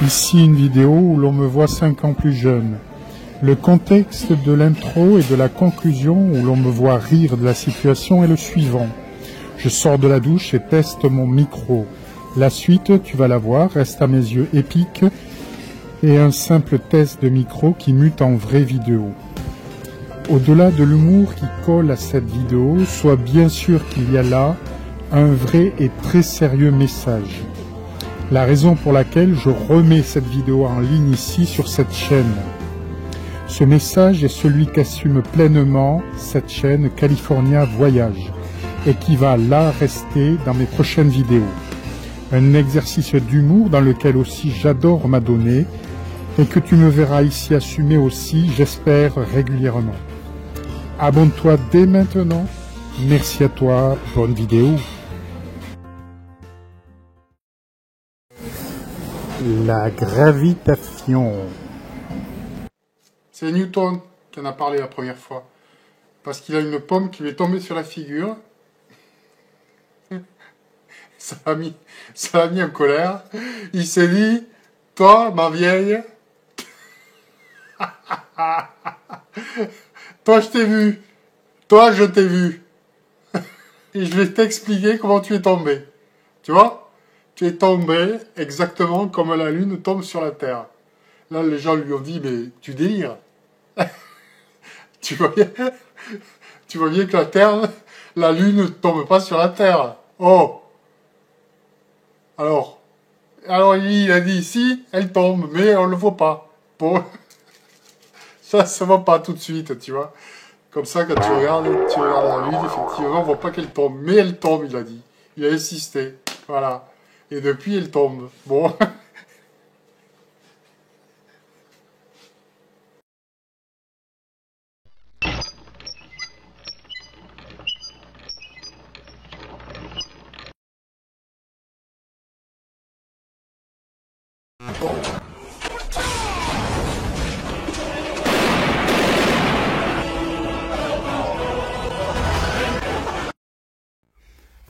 Ici une vidéo où l'on me voit 5 ans plus jeune. Le contexte de l'intro et de la conclusion où l'on me voit rire de la situation est le suivant. Je sors de la douche et teste mon micro. La suite, tu vas la voir, reste à mes yeux épique et un simple test de micro qui mute en vraie vidéo. Au-delà de l'humour qui colle à cette vidéo, sois bien sûr qu'il y a là un vrai et très sérieux message. La raison pour laquelle je remets cette vidéo en ligne ici sur cette chaîne. Ce message est celui qu'assume pleinement cette chaîne California Voyage et qui va là rester dans mes prochaines vidéos. Un exercice d'humour dans lequel aussi j'adore m'adonner et que tu me verras ici assumer aussi, j'espère, régulièrement. Abonne-toi dès maintenant. Merci à toi. Bonne vidéo. La gravitation. C'est Newton qui en a parlé la première fois. Parce qu'il a une pomme qui lui est tombée sur la figure. Ça l'a mis en colère. Il s'est dit, toi, ma vieille, toi, je t'ai vu. Toi, je t'ai vu. Et je vais t'expliquer comment tu es tombé. Tu vois? Tu es tombé exactement comme la Lune tombe sur la Terre. Là, les gens lui ont dit, mais tu délires. Tu vois bien que la Terre, la Lune ne tombe pas sur la Terre. Oh! Alors il a dit, si, elle tombe, mais on ne le voit pas. Bon, ça se voit pas tout de suite, tu vois. Comme ça, quand tu regardes la Lune, effectivement, on voit pas qu'elle tombe. Mais elle tombe, il a dit. Il a insisté. Voilà. Et depuis, elle tombe. Bon.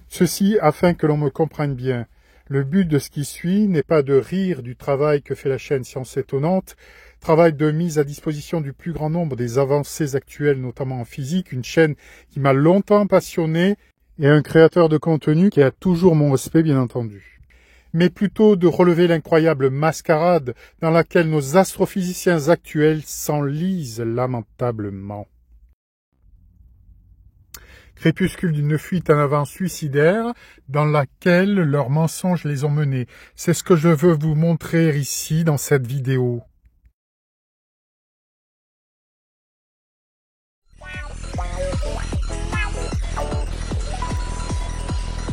Ceci afin que l'on me comprenne bien. Le but de ce qui suit n'est pas de rire du travail que fait la chaîne Science Étonnante, travail de mise à disposition du plus grand nombre des avancées actuelles, notamment en physique, une chaîne qui m'a longtemps passionné et un créateur de contenu qui a toujours mon respect, bien entendu. Mais plutôt de relever l'incroyable mascarade dans laquelle nos astrophysiciens actuels s'enlisent lamentablement. Crépuscule d'une fuite en avant suicidaire dans laquelle leurs mensonges les ont menés. C'est ce que je veux vous montrer ici dans cette vidéo.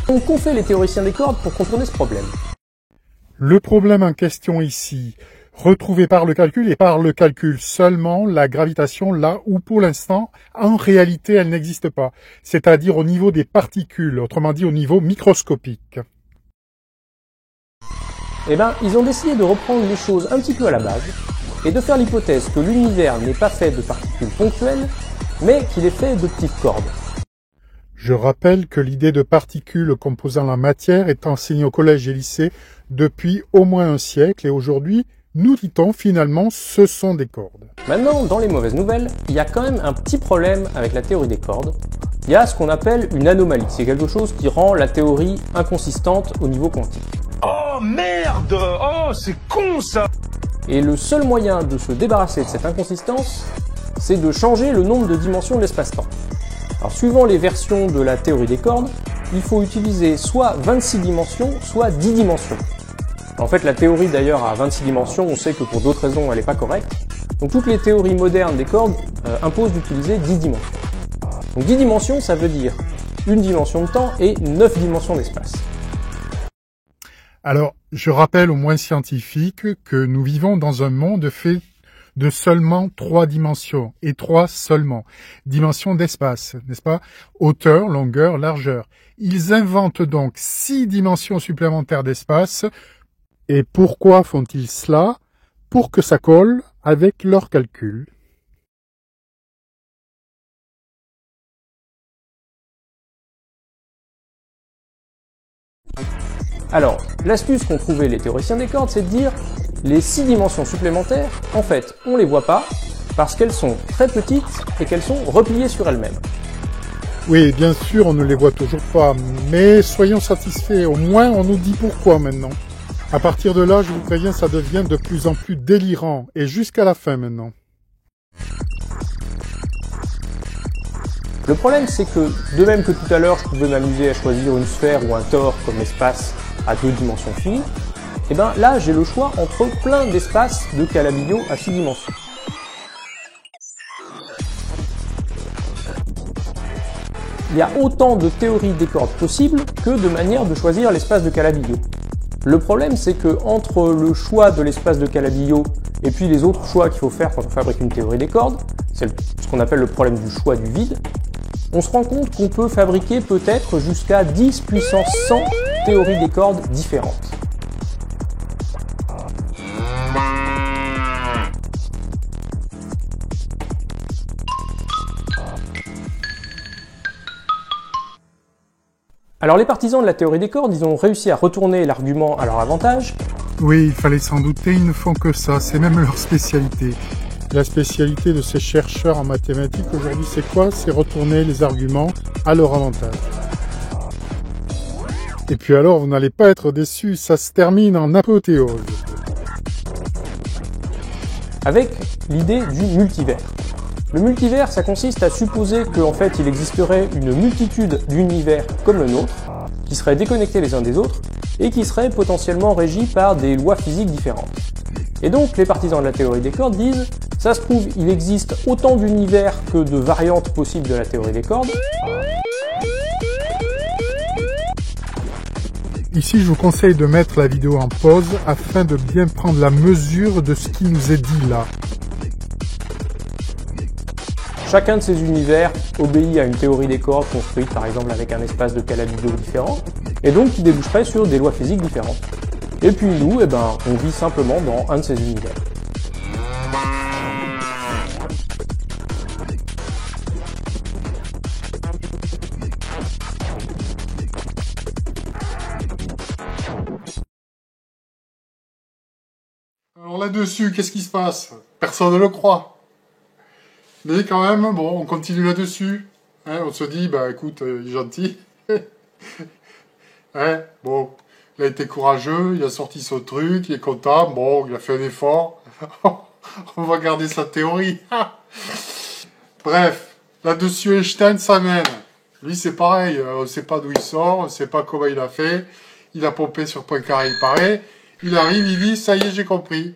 Donc qu'ont fait les théoriciens des cordes pour contourner ce problème? Le problème en question ici, retrouvé par le calcul et par le calcul seulement, la gravitation là où pour l'instant, en réalité, elle n'existe pas, c'est-à-dire au niveau des particules, autrement dit au niveau microscopique. Eh bien, ils ont décidé de reprendre les choses un petit peu à la base et de faire l'hypothèse que l'univers n'est pas fait de particules ponctuelles, mais qu'il est fait de petites cordes. Je rappelle que l'idée de particules composant la matière est enseignée au collège et lycée depuis au moins un siècle et aujourd'hui, nous dit-on finalement, ce sont des cordes. Maintenant, dans les mauvaises nouvelles, il y a quand même un petit problème avec la théorie des cordes. Il y a ce qu'on appelle une anomalie. C'est quelque chose qui rend la théorie inconsistante au niveau quantique. Oh merde! Oh, c'est con ça! Et le seul moyen de se débarrasser de cette inconsistance, c'est de changer le nombre de dimensions de l'espace-temps. Alors, suivant les versions de la théorie des cordes, il faut utiliser soit 26 dimensions, soit 10 dimensions. En fait, la théorie d'ailleurs à 26 dimensions, on sait que pour d'autres raisons, elle n'est pas correcte. Donc toutes les théories modernes des cordes imposent d'utiliser 10 dimensions. Donc 10 dimensions, ça veut dire une dimension de temps et 9 dimensions d'espace. Alors, je rappelle aux moins scientifiques que nous vivons dans un monde fait de seulement 3 dimensions, et 3 seulement. Dimensions d'espace, n'est-ce pas? Hauteur, longueur, largeur. Ils inventent donc 6 dimensions supplémentaires d'espace. Et pourquoi font-ils cela? Pour que ça colle avec leurs calculs. Alors, l'astuce qu'ont trouvé les théoriciens des cordes, c'est de dire Les 6 dimensions supplémentaires, en fait, on les voit pas parce qu'elles sont très petites et qu'elles sont repliées sur elles-mêmes. Oui, bien sûr, on ne les voit toujours pas, mais soyons satisfaits, au moins on nous dit pourquoi maintenant. À partir de là, je vous préviens, ça devient de plus en plus délirant, et jusqu'à la fin maintenant. Le problème, c'est que, de même que tout à l'heure, je pouvais m'amuser à choisir une sphère ou un tore comme espace à 2 dimensions finies, et bien là, j'ai le choix entre plein d'espaces de Calabi-Yau à 6 dimensions. Il y a autant de théories des cordes possibles que de manières de choisir l'espace de Calabi-Yau. Le problème, c'est que entre le choix de l'espace de Calabi-Yau et puis les autres choix qu'il faut faire quand on fabrique une théorie des cordes, c'est ce qu'on appelle le problème du choix du vide, on se rend compte qu'on peut fabriquer peut-être jusqu'à 10 puissance 100 théories des cordes différentes. Alors les partisans de la théorie des cordes, ils ont réussi à retourner l'argument à leur avantage. Oui, il fallait s'en douter, ils ne font que ça, c'est même leur spécialité. La spécialité de ces chercheurs en mathématiques aujourd'hui, c'est quoi? C'est retourner les arguments à leur avantage. Et puis alors, vous n'allez pas être déçus, ça se termine en apothéose. Avec l'idée du multivers. Le multivers, ça consiste à supposer qu'en fait, il existerait une multitude d'univers comme le nôtre, qui seraient déconnectés les uns des autres, et qui seraient potentiellement régis par des lois physiques différentes. Et donc, les partisans de la théorie des cordes disent, ça se trouve, il existe autant d'univers que de variantes possibles de la théorie des cordes. Ici, je vous conseille de mettre la vidéo en pause afin de bien prendre la mesure de ce qui nous est dit là. Chacun de ces univers obéit à une théorie des cordes construite par exemple avec un espace de Calabi-Yau différent, et donc qui déboucherait sur des lois physiques différentes. Et puis nous, on vit simplement dans un de ces univers. Alors là-dessus, qu'est-ce qui se passe? Personne ne le croit. Mais quand même, bon, on continue là-dessus. Hein, on se dit, bah écoute, il est gentil. Hein, bon, il a été courageux, il a sorti son truc, il est content, bon, il a fait un effort. On va garder sa théorie. Bref, là-dessus, Einstein s'amène. Lui, c'est pareil, on ne sait pas d'où il sort, on ne sait pas comment il a fait. Il a pompé sur Poincaré, il paraît. Il arrive, il dit, ça y est, j'ai compris.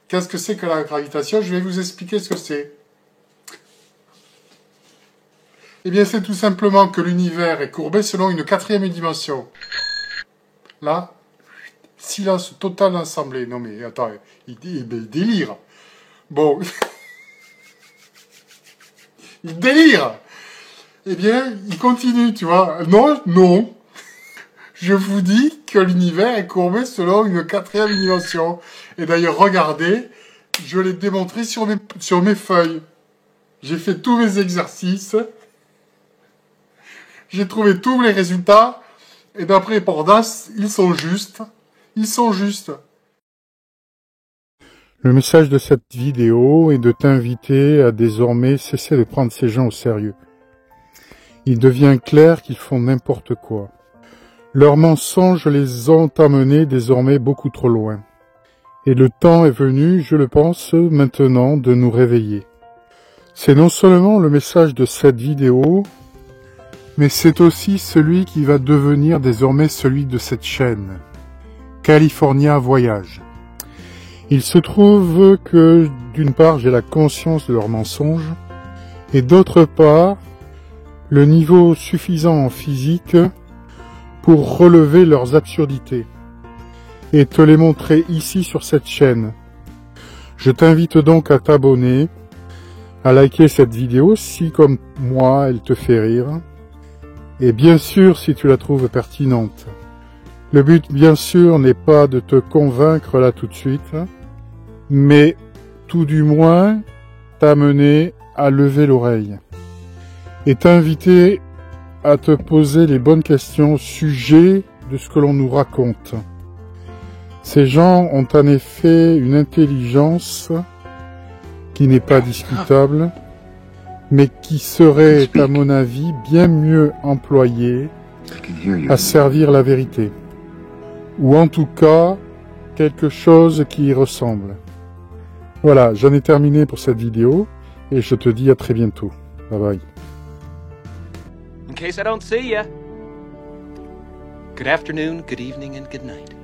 Qu'est-ce que c'est que la gravitation? Je vais vous expliquer ce que c'est. Eh bien, c'est tout simplement que l'univers est courbé selon une 4e dimension. Là, silence total dans l'assemblée. Non mais, attends, il délire. Bon. Il délire. Eh bien, il continue, tu vois. Non. Je vous dis que l'univers est courbé selon une 4e dimension. Et d'ailleurs, regardez, je l'ai démontré sur mes feuilles. J'ai fait tous mes exercices. J'ai trouvé tous les résultats. Et d'après Pordas, ils sont justes. Ils sont justes. Le message de cette vidéo est de t'inviter à désormais cesser de prendre ces gens au sérieux. Il devient clair qu'ils font n'importe quoi. Leurs mensonges les ont amenés désormais beaucoup trop loin. Et le temps est venu, je le pense, maintenant de nous réveiller. C'est non seulement le message de cette vidéo, mais c'est aussi celui qui va devenir désormais celui de cette chaîne. California Voyage. Il se trouve que, d'une part, j'ai la conscience de leurs mensonges, et d'autre part, le niveau suffisant en physique pour relever leurs absurdités, et te les montrer ici sur cette chaîne. Je t'invite donc à t'abonner, à liker cette vidéo si, comme moi, elle te fait rire, et bien sûr si tu la trouves pertinente. Le but, bien sûr, n'est pas de te convaincre là tout de suite, mais tout du moins t'amener à lever l'oreille et t'inviter à te poser les bonnes questions au sujet de ce que l'on nous raconte. Ces gens ont en effet une intelligence qui n'est pas discutable, mais qui serait, à mon avis, bien mieux employée à servir la vérité. Ou en tout cas, quelque chose qui y ressemble. Voilà, j'en ai terminé pour cette vidéo, et je te dis à très bientôt. Bye bye. In case I don't see ya, good afternoon, good evening, and good night.